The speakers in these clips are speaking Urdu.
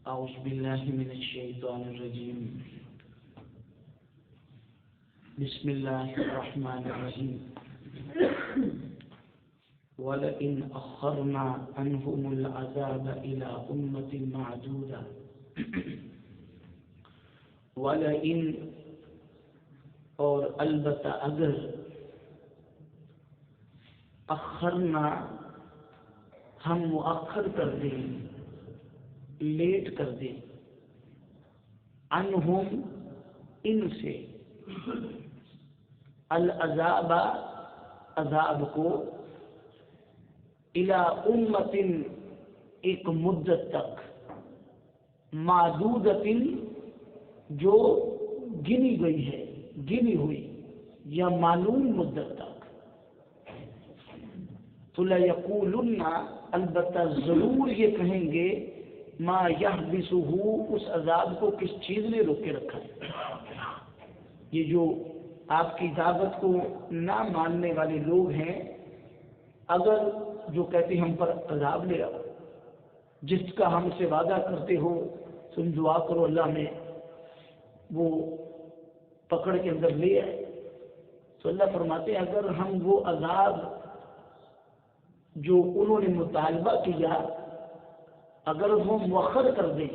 أعوذ بالله من الشيطان الرجيم. بسم الله الرحمن الرحيم. ولئن أخرنا عنهم العذاب إلى أمة معدودة ولئن اور البتہ اگر اخرنا ہم مؤخر کر دیں، لیٹ کر دیں، عنہم ان سے، العذاب عذاب کو، الی امت ایک مدت تک، معدودۃ جو گنی گئی ہے، گنی ہوئی یا معلوم مدت تک، تو لَيَقُولُنَّ البتہ ضرور یہ کہیں گے، ما یحبسہ اس عذاب کو کس چیز نے روک کے رکھا ہے۔ یہ جو آپ کی دعوت کو نہ ماننے والے لوگ ہیں، اگر جو کہتے ہم پر عذاب لے آؤ، جس کا ہم سے وعدہ کرتے ہو تم دعا کرو اللہ میں وہ پکڑ کے اندر لے آئے، تو اللہ فرماتے ہیں اگر ہم وہ عذاب جو انہوں نے مطالبہ کیا اگر وہ مؤخر کر دیں،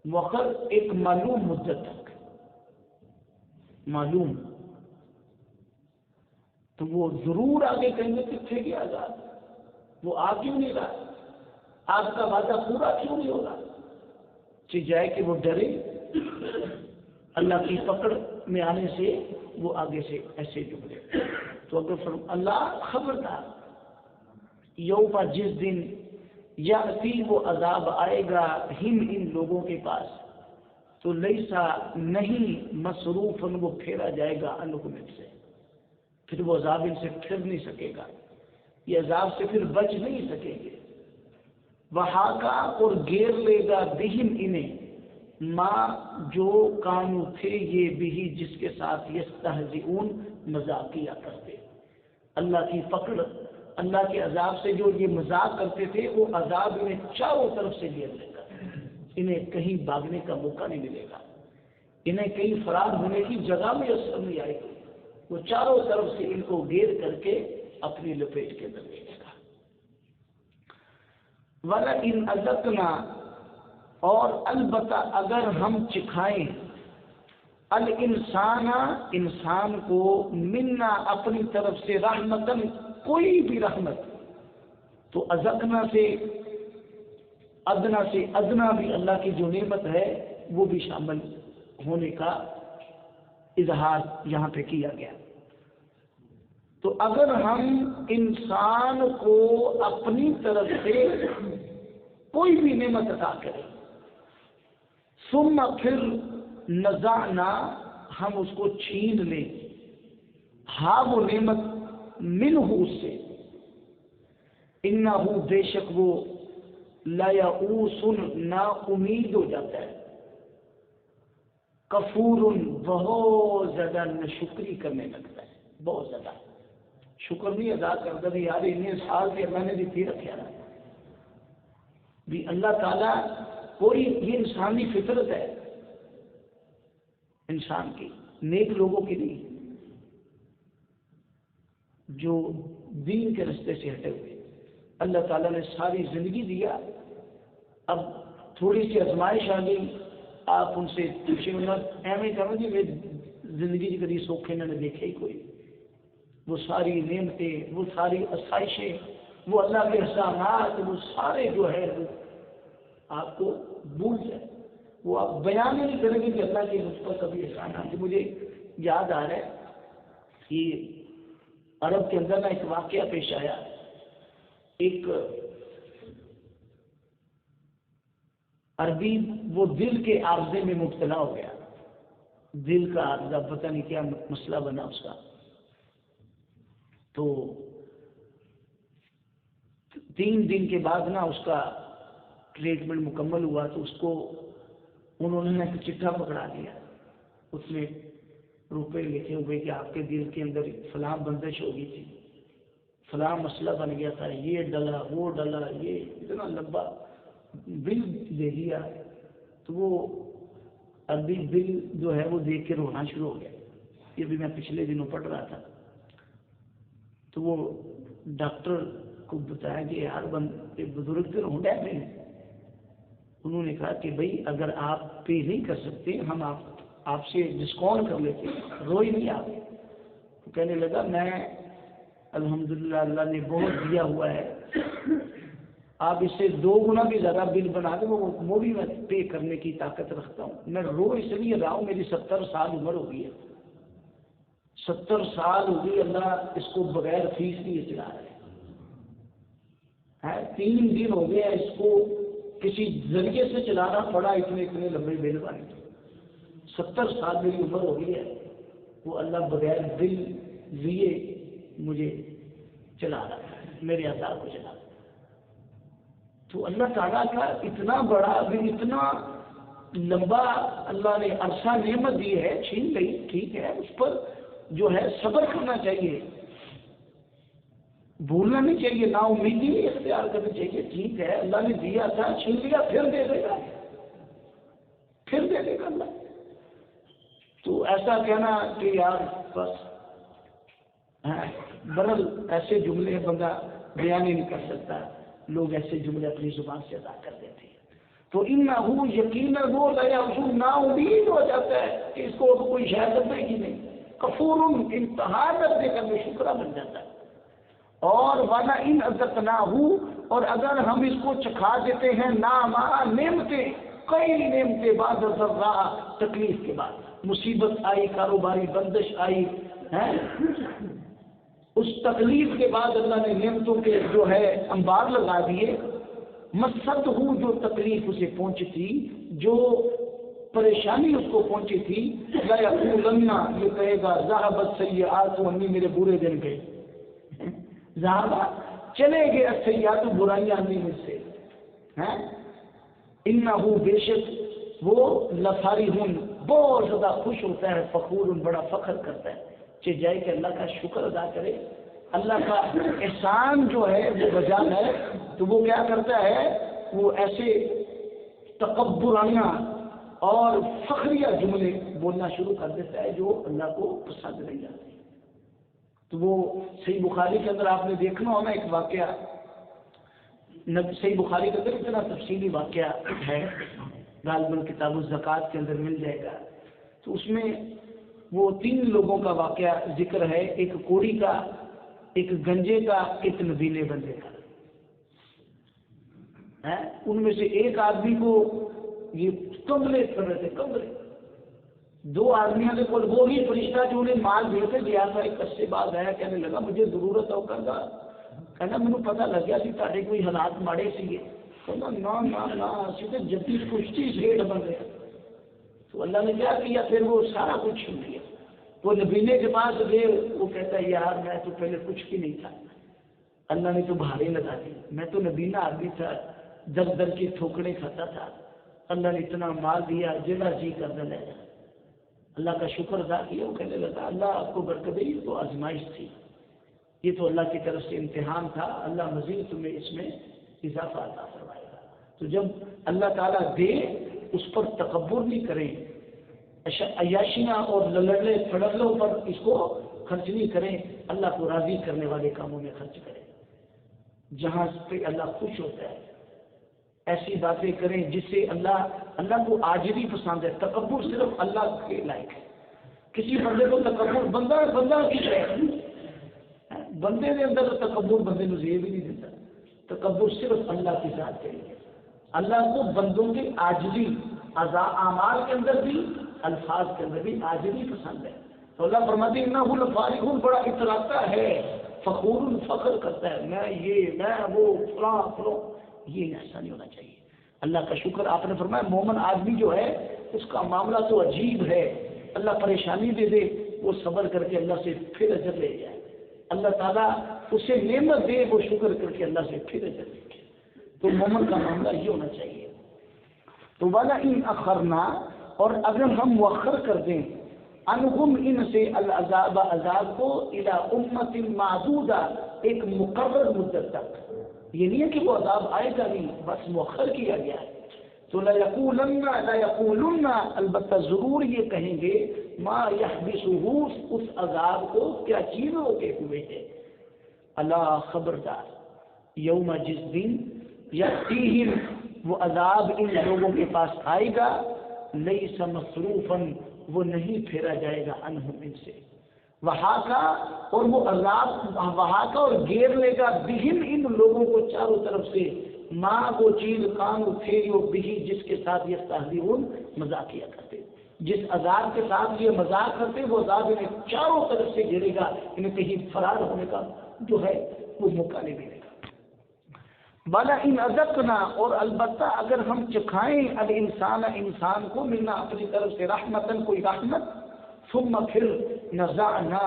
مؤخر ایک معلوم مدت تک، معلوم، تو وہ ضرور آگے کہیں گے کتنے کی عذاب، وہ آ کیوں نہیں رہا، آپ کا وعدہ پورا کیوں نہیں ہوگا، جائے کہ وہ ڈرے اللہ کی پکڑ میں آنے سے، وہ آگے سے ایسے جملے۔ تو اگر اللہ خبردار، یوم جس دن یاتی وہ عذاب آئے گا ہم ان لوگوں کے پاس، تو لیسا نہیں مصروفن وہ پھیرا جائے گا عنہم سے، پھر وہ عذاب ان سے پھر نہیں سکے گا، یہ عذاب سے پھر بچ نہیں سکیں گے۔ وہاکا اور گیر لے گا بہم انہیں، ماں جو کانو تھے یہ بھی جس کے ساتھ یستہزئون مذاق کیا کرتے، اللہ کی پکڑ، اللہ کے عذاب سے جو یہ مذاق کرتے تھے، وہ عذاب انہیں چاروں طرف سے گھیر لے گا، انہیں کہیں بھاگنے کا موقع نہیں ملے گا، انہیں کہیں فرار ہونے کی جگہ میسر نہیں آئے گی، وہ چاروں طرف سے ان کو گھیر کر کے اپنی لپیٹ کے اندر لے لے گا۔ وَلَئِنْ أَذَقْنَا اور البتہ اگر ہم چکھائیں، الانسان انسان کو، منا اپنی طرف سے، رحمتن کوئی بھی رحمت، تو اذقنا سے ادنا بھی اللہ کی جو نعمت ہے وہ بھی شامل ہونے کا اظہار یہاں پہ کیا گیا۔ تو اگر ہم انسان کو اپنی طرف سے کوئی بھی نعمت عطا کریں، ثم پھر نزعنا ہم اس کو چھین لیں، ہاں وہ نعمت منہ اس سے، انہ بے شک وہ لیئوس نا امید ہو جاتا ہے، کفور بہت زیادہ ناشکری کرنے لگتا ہے، بہت زیادہ شکر نہیں ادا کرتا بھی، یار اتنے سال سے میں نے بھی پھر رکھا نا بھی اللہ تعالیٰ کوئی، یہ انسانی فطرت ہے انسان کی، نیک لوگوں کی نہیں، جو دین کے رستے سے ہٹے ہوئے، اللہ تعالیٰ نے ساری زندگی دیا، اب تھوڑی سی آزمائش آ گئی، آپ ان سے پوچھیں ایویں کرو جی میں زندگی کی کبھی سوکھے میں نے دیکھے ہی کوئی، وہ ساری نعمتیں، وہ ساری آسائشیں، وہ اللہ کے احسانات، وہ سارے جو ہے وہ آپ کو بھول جائے، وہ آپ بیان نہیں کریں گے کہ اللہ کے مجھ پر کبھی احسانات۔ مجھے یاد آ رہا ہے کہ عرب کے اندر نا ایک واقعہ پیش آیا، ایک عربی وہ دل کے عارضے میں مبتلا ہو گیا، دل کا عارضہ پتہ نہیں کیا مسئلہ بنا اس کا، تو 3 دن کے بعد نا اس کا ٹریٹمنٹ مکمل ہوا، تو اس کو انہوں نے ایک چٹھا پکڑا دیا، اس میں روپے لکھے ہوئے کہ آپ کے دل کے اندر فلاں بندش ہو گئی تھی، فلاں مسئلہ بن گیا تھا، یہ ڈلا وہ ڈلا، یہ اتنا لمبا بل دے دیا تو وہ ابھی بل جو ہے وہ دیکھ کے رونا شروع ہو گیا. یہ بھی میں پچھلے دنوں پڑھ رہا تھا. تو وہ ڈاکٹر کو بتایا کہ یار بزرگ سے ہونڈا میں نے. انہوں نے کہا کہ بھائی اگر آپ پے نہیں کر سکتے ہم آپ سے ڈسکاؤنٹ کر لیتے. روئی نہیں آپ. تو کہنے لگا میں الحمدللہ اللہ نے بہت دیا ہوا ہے, آپ اس سے 2 گنا بھی زیادہ بل بنا دیں وہ بھی میں پے کرنے کی طاقت رکھتا ہوں. میں رو اس لیے رہا ہوں, میری 70 سال عمر ہو گئی ہے. 70 سال ہو گئی, اللہ اس کو بغیر فیس نہیں چلا رہے ہیں. 3 دن ہو گیا اس کو کسی ذریعے سے چلانا پڑا, اتنے لمبے بل بنے. 70 سال میری عمر ہو گئی ہے, وہ اللہ بغیر بل لیے مجھے چلا رہا ہے, میرے اعضاء کو چلا رہا ہے. تو اللہ تعالیٰ کا اتنا بڑا اتنا لمبا اللہ نے عرصہ نعمت دی ہے, چھین گئی ٹھیک ہے, اس پر جو ہے صبر کرنا چاہیے, بھولنا نہیں چاہیے, نا امیدی نہیں اختیار کرنی چاہیے. ٹھیک ہے اللہ نے دیا تھا, چھین لیا, پھر دے دے گا, پھر دے دے گا اللہ. تو ایسا کہنا کہ یار بس برل ایسے جملے بندہ بیان ہی نہیں کر سکتا, لوگ ایسے جملے اپنی زبان سے ادا کر دیتے ہیں. تو انہو یقیناً وہ نا امید ہو جاتا ہے کہ اس کو کوئی شہادت دے گی نہیں. کفور انتہا درجے کا بے شکرہ بن جاتا ہے. اور والا ان اذقناہو, اور اگر ہم اس کو چکھا دیتے ہیں نعما نعمتیں, کئی نعمتیں بعد ذرا تکلیف کے بعد, مصیبت آئی, کاروباری بندش آئی ہے, اس تکلیف کے بعد اللہ نے نعمتوں کے جو ہے انبار لگا دیے. مست ہوں جو تکلیف اسے پہنچی تھی, جو پریشانی اس کو پہنچی تھی, لا یقولن, یہ کہے گا ذهبت سیئات عنی, میرے برے دن گئے. ذهب چلے گئے السیئات, برائیاں عنی مجھ سے. انہ بے شک وہ لفرح, بہت زیادہ خوش ہوتا ہے, فخور, بڑا فخر کرتا ہے. جائے کہ اللہ کا شکر ادا کرے, اللہ کا احسان جو ہے وہ بجا ہے, تو وہ کیا کرتا ہے, وہ ایسے تکبرانہ اور فخریہ جملے بولنا شروع کر دیتا ہے جو اللہ کو پسند نہیں آتے. تو وہ صحیح بخاری کے اندر آپ نے دیکھنا ہونا ایک واقعہ, صحیح بخاری کے اندر اتنا تفصیلی واقعہ ہے, غالباً کتاب الزکوٰۃ کے اندر مل جائے گا. تو اس میں وہ 3 لوگوں کا واقعہ ذکر ہے, ایک کوڑی کا, ایک گنجے کا, ایک نبیلے بندے کا. ان میں سے ایک آدمی کو یہ کمرے کر رہے تھے, کمرے 2 آدمیوں کے کول وہی فرشتہ جو انہیں مال دے کے گیا تھا, ایک عرصے بعد آیا, کہنے لگا مجھے ضرورت ہو کر گا, کہنا مجھے پتا لگ گیا کہ تاڑے کوئی حالات ماڑے سی, کہنا نا سیدھے جدید کشتی سیٹ بن گیا. تو اللہ نے کیا کیا, پھر وہ سارا کچھ چھین لیا. وہ نبینے کے پاس گئے, وہ کہتا ہے یار میں تو پہلے کچھ بھی نہیں تھا, اللہ نے تو بھارے لگا دی, میں تو نبینا آدمی تھا, در کی ٹھوکریں کھاتا تھا, اللہ نے اتنا مال دیا جگہ جی کر دے. اللہ کا شکر ادا کیا. وہ کہنے لگا اللہ آپ کو برکت دے, یہ تو آزمائش تھی, یہ تو اللہ کی طرف سے امتحان تھا, اللہ مزید تمہیں اس میں اضافہ عطا فرمائے گا. تو جب اللہ تعالیٰ دے اس پر تکبر نہیں کریں, عیاشیاں اور للڑے پھڑلوں پر اس کو خرچ نہیں کریں, اللہ کو راضی کرنے والے کاموں میں خرچ کریں, جہاں پہ اللہ خوش ہوتا ہے. ایسی باتیں کریں جس سے اللہ کو عاجزی پسند ہے. تکبر صرف اللہ کے لائق ہے. کسی بندے کو تکبر بندہ کی ہے, بندے کے اندر تکبر بندے کو یہ بھی نہیں دیتا. تکبر صرف اللہ کی ذات کے لیے. اللہ کو بندوں کی عاجزی, اعمال کے اندر بھی الفاظ کے اندر بھی عاجزی پسند ہے. تو اللہ فرماتے ہیں انہ لفرح, بڑا اتراتا ہے, فخور, فخر کرتا ہے, میں یہ میں وہ فلاں. یہ ایسا نہیں ہونا چاہیے. اللہ کا شکر, آپ نے فرمایا مومن آدمی جو ہے اس کا معاملہ تو عجیب ہے, اللہ پریشانی دے دے وہ صبر کر کے اللہ سے پھر اجر لے جائے, اللہ تعالیٰ اسے نعمت دے وہ شکر کر کے اللہ سے پھر اجر لے جائے. تو مومن کا معاملہ یہ ہونا چاہیے. تو والا ان اخرنا, اور اگر ہم مؤخر کر دیں انہم ان سے العذاب عذاب کو الی امت معدودہ ایک مقرر مدت تک، یہ نہیں ہے کہ وہ عذاب آئے گا نہیں، بس مؤخر کیا گیا ہے. تو لا یقولن البتہ ضرور یہ کہیں گے ما یحبسہ اس عذاب کو کیا چیز روکے ہوئے ہے. الا خبردار، یوم جس دن یأتیہم وہ عذاب ان لوگوں کے پاس آئے گا، لیس مصروفا وہ نہیں پھیرا جائے گا عنہم ان سے، وہاں کا اور وہ عذاب وہاں کا اور گھیر لے گا بہم ان لوگوں کو چاروں طرف سے، ماں وہ چیز کانو تھے جو بہی جس کے ساتھ یستہزئون مذاق کیا کرتے، جس عذاب کے ساتھ یہ مذاق کرتے وہ عذاب انہیں چاروں طرف سے گھیرے گا، انہیں کہیں فرار ہونے کا جو ہے وہ موقع نہیں ملے گا. بلا ان اذقنا اور البتہ اگر ہم چکھائیں الانسان انسان کو منا اپنی طرف سے رحمتن کوئی رحمت، ثم پھر نزعنا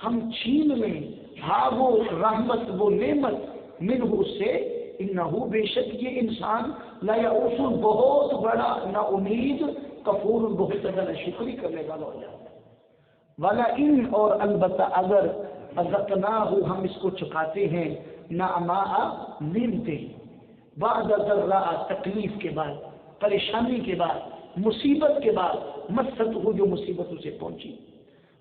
ہم چھین لیں ہاں وہ رحمت وہ نعمت منہ اس سے، انہو بے شک یہ انسان لا یئوس بہت بڑا نا امید، کفور بہت زیادہ شکری کرنے والا ہو جاتا ہے. ولا ان اور البتہ اگر اذقناہ ہم اس کو چکھاتے ہیں نعماء نعمتیں بعد ذرا تکلیف کے بعد، پریشانی کے بعد، مصیبت کے بعد، مست ہو جو مصیبت اسے پہنچی،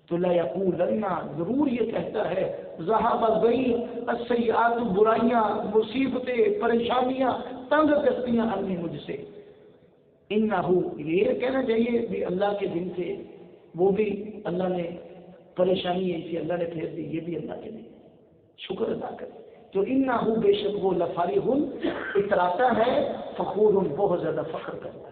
تو لا یقولن ضرور یہ کہتا ہے ذہب گئی السیئات برائیاں مصیبتیں پریشانیاں تنگ دستیاں عنی مجھ سے، انہو یہ کہنا چاہیے بھی اللہ کے دن سے وہ بھی اللہ نے پریشانی ایسی اللہ نے پھیر دی، یہ بھی اللہ کے لیے شکر ادا کرے. تو انہو بے شک وہ لفرح اتراتا ہے، فخور بہت زیادہ فخر کرتا ہے.